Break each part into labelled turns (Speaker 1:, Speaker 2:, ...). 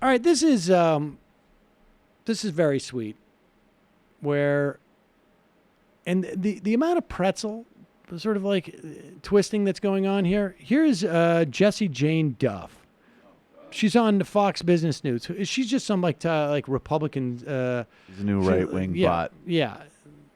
Speaker 1: All right, this is very sweet. Where, and the amount of pretzel, sort of like twisting that's going on here. Here's Jessie Jane Duff. She's on Fox Business News. She's just some like Republican.
Speaker 2: She's a new right-wing bot.
Speaker 1: Yeah,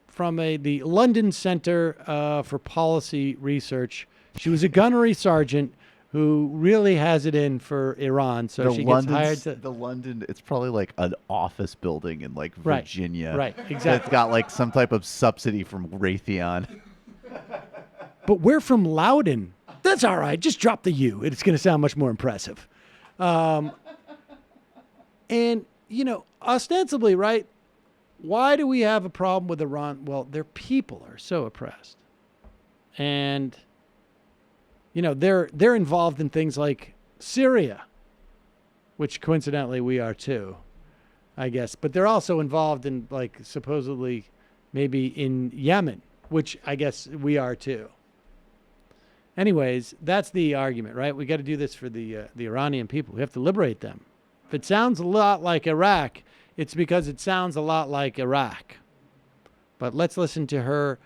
Speaker 1: from the London Center for Policy Research. She was a gunnery sergeant who really has it in for Iran, so she gets hired to...
Speaker 2: The London, it's probably like an office building in like Virginia.
Speaker 1: Right, exactly.
Speaker 2: It's got like some type of subsidy from Raytheon.
Speaker 1: But we're from Loudon. That's all right. Just drop the U. It's going to sound much more impressive. And, you know, ostensibly, right, why do we have a problem with Iran? Well, their people are so oppressed. And... you know, they're involved in things like Syria, which coincidentally we are too, I guess. But they're also involved in, like, supposedly maybe in Yemen, which I guess we are too. Anyways, that's the argument, right? We got to do this for the Iranian people. We have to liberate them. If it sounds a lot like Iraq, it's because it sounds a lot like Iraq. But let's listen to her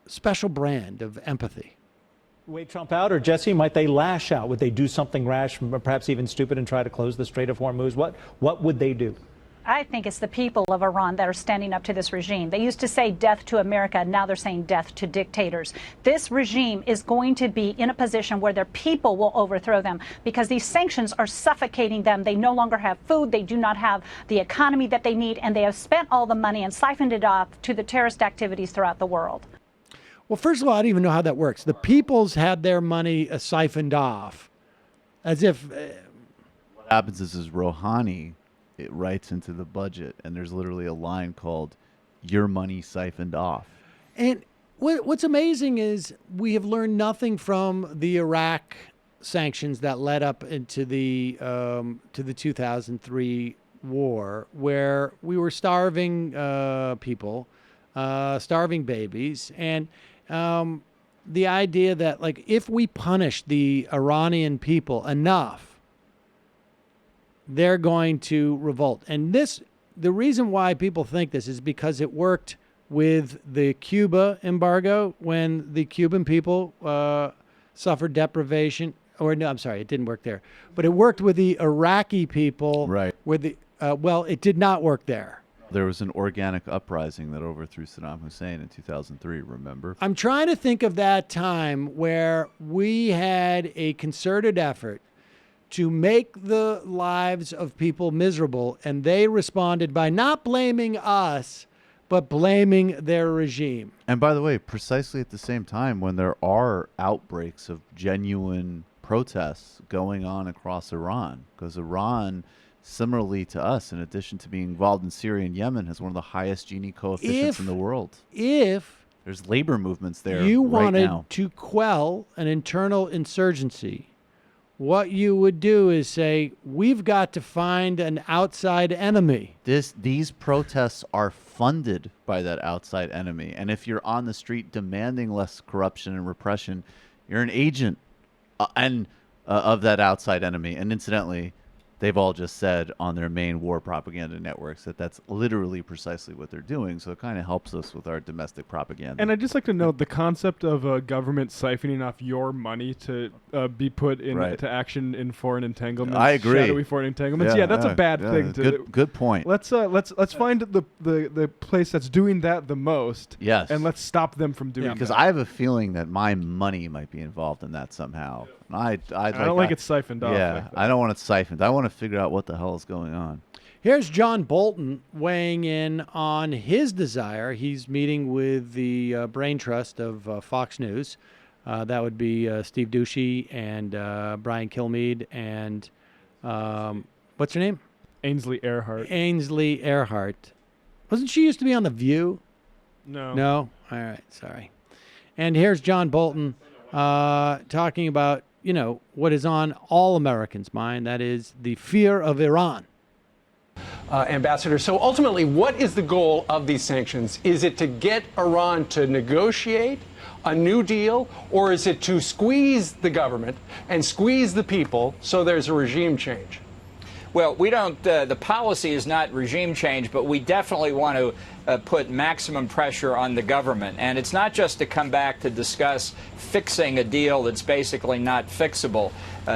Speaker 1: special brand of empathy.
Speaker 3: Wait Trump out, or Jesse, might they lash out? Would they do something rash, perhaps even stupid, and try to close the Strait of Hormuz? What would they do?
Speaker 4: I think it's the people of Iran that are standing up to this regime. They used to say death to America. Now they're saying death to dictators. This regime is going to be in a position where their people will overthrow them because these sanctions are suffocating them. They no longer have food. They do not have the economy that they need. And they have spent all the money and siphoned it off to the terrorist activities throughout the world.
Speaker 1: Well, first of all, I don't even know how that works. The people's had their money siphoned off, as if...
Speaker 2: what happens is Rouhani, it writes into the budget, and there's literally a line called, your money siphoned off.
Speaker 1: And what's amazing is we have learned nothing from the Iraq sanctions that led up into the 2003 war, where we were starving people, starving babies, and... the idea that, like, if we punish the Iranian people enough, they're going to revolt. And the reason why people think this is because it worked with the Cuba embargo when the Cuban people suffered deprivation. Or no, I'm sorry, it didn't work there. But it worked with the Iraqi people.
Speaker 2: Right.
Speaker 1: With the well, it did not work there.
Speaker 2: There was an organic uprising that overthrew Saddam Hussein in 2003, remember?
Speaker 1: I'm trying to think of that time where we had a concerted effort to make the lives of people miserable, and they responded by not blaming us, but blaming their regime.
Speaker 2: And by the way, precisely at the same time when there are outbreaks of genuine protests going on across Iran, because Iran... similarly to us, in addition to being involved in Syria and Yemen, has one of the highest Gini coefficients in the world.
Speaker 1: If
Speaker 2: there's labor movements there
Speaker 1: you
Speaker 2: right
Speaker 1: wanted
Speaker 2: now.
Speaker 1: to quell an internal insurgency, what you would do is say, we've got to find an outside enemy.
Speaker 2: These protests are funded by that outside enemy. And if you're on the street demanding less corruption and repression, you're an agent of that outside enemy. And incidentally, they've all just said on their main war propaganda networks that that's literally precisely what they're doing. So it kind of helps us with our domestic propaganda.
Speaker 5: And I'd just like to note the concept of a government siphoning off your money to be put into action in foreign entanglements.
Speaker 2: I agree.
Speaker 5: Shadowy foreign entanglements. Yeah, that's a bad thing to do.
Speaker 2: Good point.
Speaker 5: Let's find the place that's doing that the most.
Speaker 2: Yes.
Speaker 5: And let's stop them from doing that.
Speaker 2: Because I have a feeling that my money might be involved in that somehow. I
Speaker 5: don't like it siphoned off.
Speaker 2: Yeah,
Speaker 5: like that.
Speaker 2: I don't want it siphoned. I want to figure out what the hell is going on.
Speaker 1: Here's John Bolton weighing in on his desire. He's meeting with the brain trust of Fox News. That would be Steve Ducey and Brian Kilmeade and what's her name?
Speaker 5: Ainsley Earhart.
Speaker 1: Ainsley Earhart. Wasn't she used to be on The View?
Speaker 5: No.
Speaker 1: No? All right, sorry. And here's John Bolton talking about, you know, what is on all Americans' mind, that is the fear of Iran.
Speaker 6: Ambassador, so ultimately, what is the goal of these sanctions? Is it to get Iran to negotiate a new deal, or is it to squeeze the government and squeeze the people so there's a regime change?
Speaker 7: Well, we don't, the policy is not regime change, but we definitely want to put maximum pressure on the government. And it's not just to come back to discuss fixing a deal that's basically not fixable,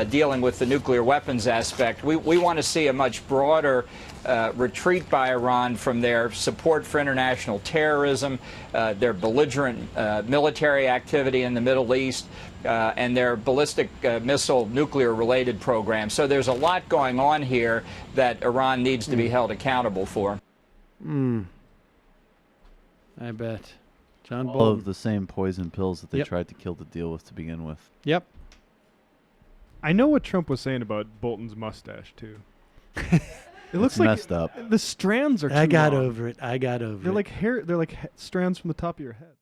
Speaker 7: dealing with the nuclear weapons aspect. We want to see a much broader retreat by Iran from their support for international terrorism, their belligerent military activity in the Middle East, and their ballistic missile nuclear-related program. So there's a lot going on here that Iran needs to be held accountable for.
Speaker 1: I bet. John
Speaker 2: All
Speaker 1: Bolton.
Speaker 2: of the same poison pills that they
Speaker 1: Yep.
Speaker 2: tried to kill the deal with to begin with.
Speaker 1: Yep.
Speaker 5: I know what Trump was saying about Bolton's mustache too. It looks
Speaker 2: It's
Speaker 5: like
Speaker 2: messed up.
Speaker 5: the strands are.
Speaker 1: I
Speaker 5: too
Speaker 1: got
Speaker 5: long.
Speaker 1: over it. I got over
Speaker 5: They're
Speaker 1: it.
Speaker 5: like hair. They're like strands from the top of your head.